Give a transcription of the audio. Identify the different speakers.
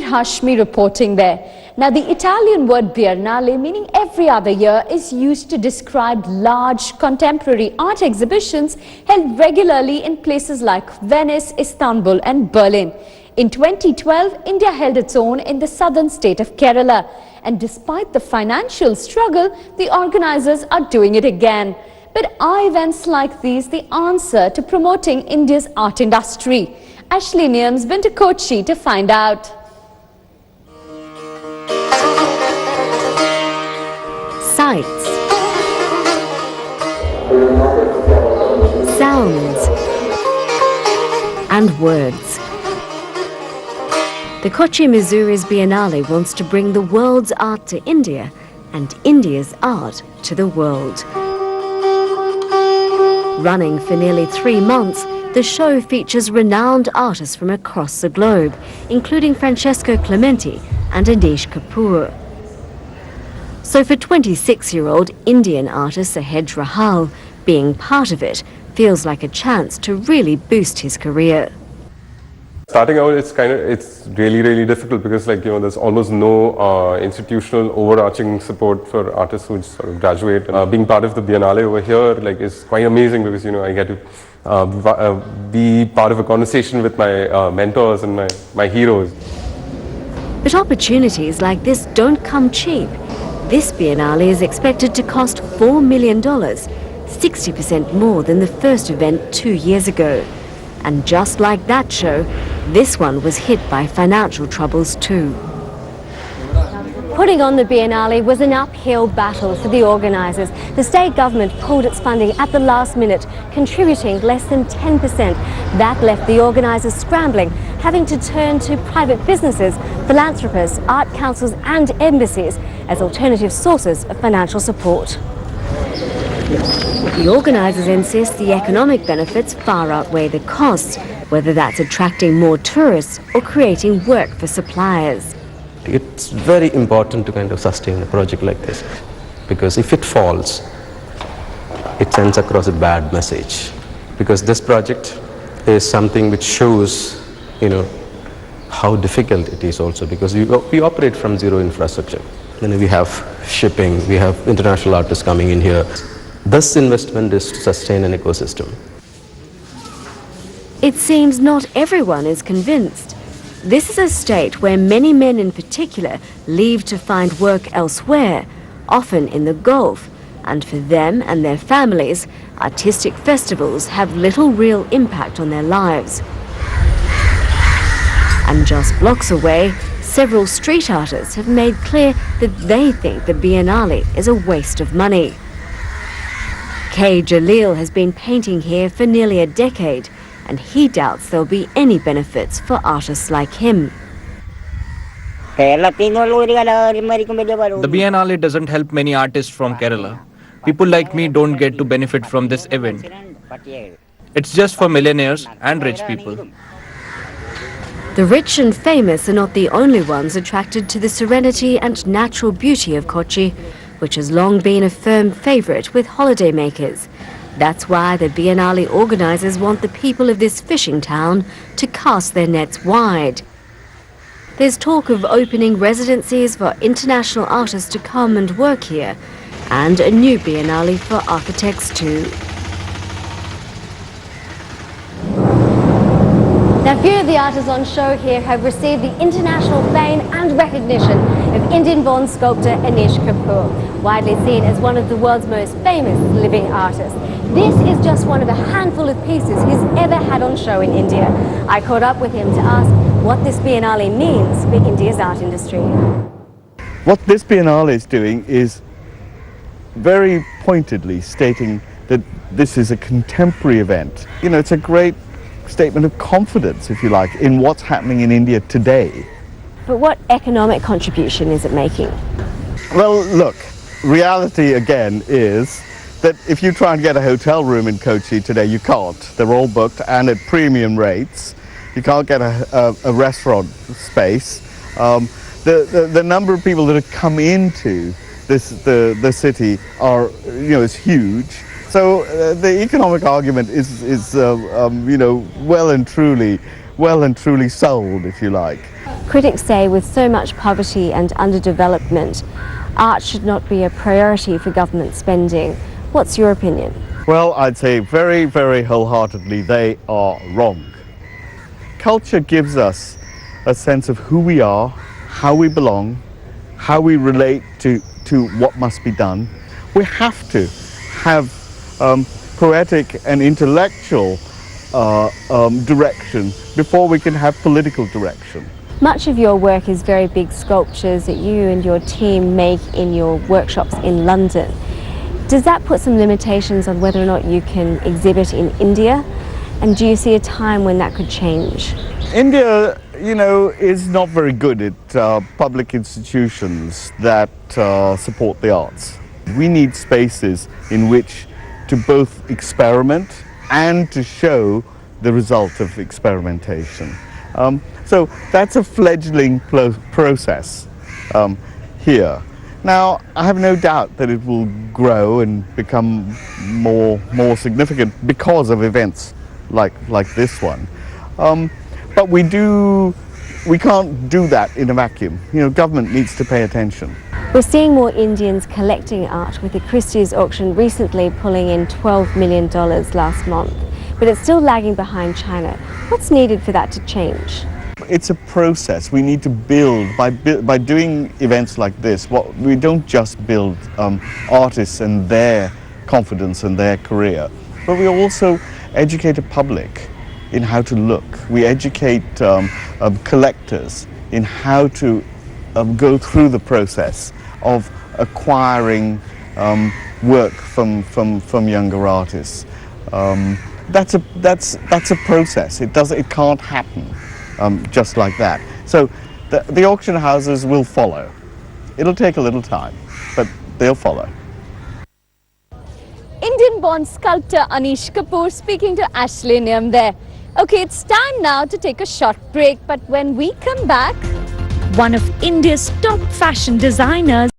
Speaker 1: Hashmi reporting there. Now, the Italian word Biennale, meaning every other year, is used to describe large contemporary art exhibitions held regularly in places like Venice, Istanbul and Berlin. In 2012, India held its own in the southern state of Kerala. And despite the financial struggle, the organizers are doing it again. But are events like these the answer to promoting India's art industry? Ashley Niam's been to Kochi to find out.
Speaker 2: Sights, sounds, and words. The Kochi Muziris Biennale wants to bring the world's art to India and India's art to the world. Running for nearly 3 months, the show features renowned artists from across the globe, including Francesco Clementi and Anish Kapoor. So for 26-year-old Indian artist Sahej Rahal, being part of it feels like a chance to really boost his career.
Speaker 3: Starting out, it's really difficult because there's almost no institutional overarching support for artists who sort of graduate. Being part of the Biennale over here is quite amazing because I get to be part of a conversation with my mentors and my heroes.
Speaker 2: But opportunities like this don't come cheap. This Biennale is expected to cost $4 million, 60% more than the first event 2 years ago. And just like that show, this one was hit by financial troubles too. Putting on the Biennale was an uphill battle for the organisers. The state government pulled its funding at the last minute, contributing less than 10%. That left the organisers scrambling, having to turn to private businesses, philanthropists, art councils and embassies as alternative sources of financial support. The organisers insist the economic benefits far outweigh the costs, whether that's attracting more tourists or creating work for suppliers.
Speaker 4: It's very important to sustain a project like this, because if it falls, it sends across a bad message. Because this project is something which shows, how difficult it is also, because we operate from zero infrastructure. We have shipping, we have international artists coming in here. This investment is to sustain an ecosystem.
Speaker 2: It seems not everyone is convinced. This is a state where many men in particular leave to find work elsewhere, often in the Gulf. And for them and their families, artistic festivals have little real impact on their lives. And just blocks away, several street artists have made clear that they think the Biennale is a waste of money. K. Jalil has been painting here for nearly a decade, and he doubts there'll be any benefits for artists like him.
Speaker 5: The Biennale doesn't help many artists from Kerala. People like me don't get to benefit from this event. It's just for millionaires and rich people.
Speaker 2: The rich and famous are not the only ones attracted to the serenity and natural beauty of Kochi, which has long been a firm favourite with holidaymakers. That's why the Biennale organisers want the people of this fishing town to cast their nets wide. There's talk of opening residencies for international artists to come and work here, and a new Biennale for architects too. Now, few of the artists on show here have received the international fame and recognition of Indian-born sculptor Anish Kapoor, widely seen as one of the world's most famous living artists. This is just one of a handful of pieces he's ever had on show in India. I caught up with him to ask what this Biennale means for India's art industry.
Speaker 6: What this Biennale is doing is very pointedly stating that this is a contemporary event. It's a great statement of confidence, if you like, in what's happening in India today.
Speaker 2: But what economic contribution is it making?
Speaker 6: Well, look, reality again is that if you try and get a hotel room in Kochi today, you can't. They're all booked and at premium rates. You can't get a restaurant space. The number of people that have come into the city are, is huge. So the economic argument is well and truly sold, if you like.
Speaker 2: Critics say with so much poverty and underdevelopment, art should not be a priority for government spending. What's your opinion?
Speaker 6: Well, I'd say very, very wholeheartedly they are wrong. Culture gives us a sense of who we are, how we belong, how we relate to what must be done. We have to have poetic and intellectual direction before we can have political direction.
Speaker 2: Much of your work is very big sculptures that you and your team make in your workshops in London. Does that put some limitations on whether or not you can exhibit in India? And do you see a time when that could change?
Speaker 6: India, you know, is not very good at public institutions that support the arts. We need spaces in which to both experiment and to show the result of experimentation. So that's a fledgling process here. Now, I have no doubt that it will grow and become more significant because of events like this one. But we can't do that in a vacuum. You know, government needs to pay attention.
Speaker 2: We're seeing more Indians collecting art, with the Christie's auction recently pulling in $12 million last month. But it's still lagging behind China. What's needed for that to change?
Speaker 6: It's a process. We need to build, by doing events like this, we don't just build artists and their confidence and their career, but we also educate a public in how to look. We educate collectors in how to go through the process of acquiring work from younger artists. That's a process. It can't happen just like that. So the auction houses will follow. It'll take a little time, but they'll follow.
Speaker 1: Indian-born sculptor Anish Kapoor speaking to Ashley Niam there. Okay, it's time now to take a short break, but when we come back, one of India's top fashion designers